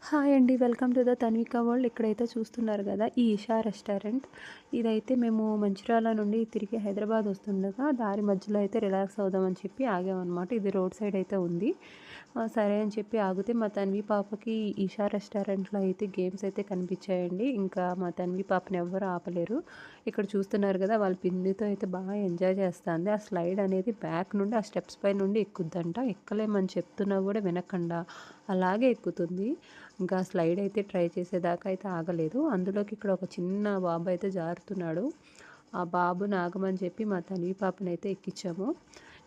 Hi అండి. Welcome to the Tanvika world. ఇక్కడైతే చూస్తున్నారు కదా, ఈ ఈషా రెస్టారెంట్. ఇదైతే మేము మంచిర్యాల నుండి తిరిగి హైదరాబాద్ వస్తుండగా దారి మధ్యలో అయితే రిలాక్స్ అవుదామని చెప్పి ఆగామన్నమాట. ఇది రోడ్ సైడ్ అయితే ఉంది. సరే అని చెప్పి ఆగితే మా తన్వి పాపకి ఈషా రెస్టారెంట్లో అయితే గేమ్స్ అయితే కనిపించాయండి. ఇంకా మా తన్వి పాపని ఎవ్వరు ఆపలేరు. ఇక్కడ చూస్తున్నారు కదా, వాళ్ళ పిన్నితో అయితే బాగా ఎంజాయ్ చేస్తుంది. ఆ స్లైడ్ అనేది బ్యాక్ నుండి ఆ స్టెప్స్ పై నుండి ఎక్కుద్దంట. ఎక్కలేమని చెప్తున్నా కూడా వినకుండా అలాగే ఎక్కుతుంది. ఇంకా స్లైడ్ అయితే ట్రై చేసేదాకా అయితే ఆగలేదు. అందులోకి ఇక్కడ ఒక చిన్న బాబు అయితే జారుతున్నాడు. ఆ బాబుని ఆగమని చెప్పి మా తన్వి పాపని అయితే ఎక్కించాము.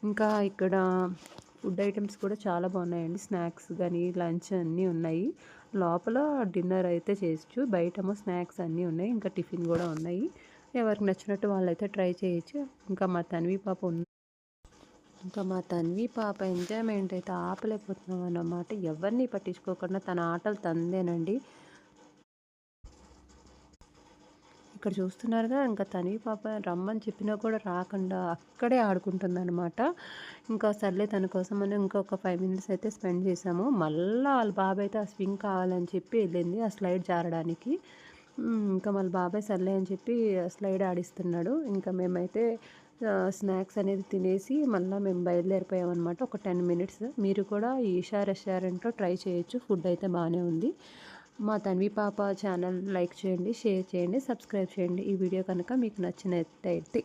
ఇంకా ఇక్కడ ఫుడ్ ఐటమ్స్ కూడా చాలా బాగున్నాయండి. స్నాక్స్ కానీ లంచ్ అన్నీ ఉన్నాయి. లోపల డిన్నర్ అయితే చేయొచ్చు, బయటేమో స్నాక్స్ అన్నీ ఉన్నాయి, ఇంకా టిఫిన్ కూడా ఉన్నాయి. ఎవరికి నచ్చినట్టు వాళ్ళైతే ట్రై చేయొచ్చు. ఇంకా మా తన్వి పాప ఎంజాయ్మెంట్ అయితే ఆపలేకపోతున్నాం అన్నమాట. ఎవరిని పట్టించుకోకుండా తన ఆటలు తందేనండి. ఇక్కడ చూస్తున్నారుగా, ఇంకా తన్వి పాప రమ్మని చెప్పినా కూడా రాకుండా అక్కడే ఆడుకుంటుందన్నమాట. ఇంకా సర్లే తన కోసం అని ఇంకొక 5 మినిట్స్ అయితే స్పెండ్ చేసాము. మళ్ళీ వాళ్ళ బాబాయ్ అయితే ఆ స్వింగ్ కావాలని చెప్పి వెళ్ళింది ఆ స్లైడ్ జారడానికి. ఇంకా వాళ్ళ బాబాయ్ సర్లే అని చెప్పి స్లైడ్ ఆడిస్తున్నాడు. ఇంకా మేమైతే స్నాక్స్ అనేది తినేసి మళ్ళీ మేము బయలుదేరిపోయామన్నమాట. ఒక 10 మినిట్స్. మీరు కూడా ఈ ఈషా రెస్టారెంట్లో ట్రై చేయొచ్చు. ఫుడ్ అయితే బాగానే ఉంది. మా తన్వి పాప ఛానల్ లైక్ చేయండి, షేర్ చేయండి, సబ్స్క్రైబ్ చేయండి. ఈ వీడియో కనుక మీకు నచ్చినట్టయితే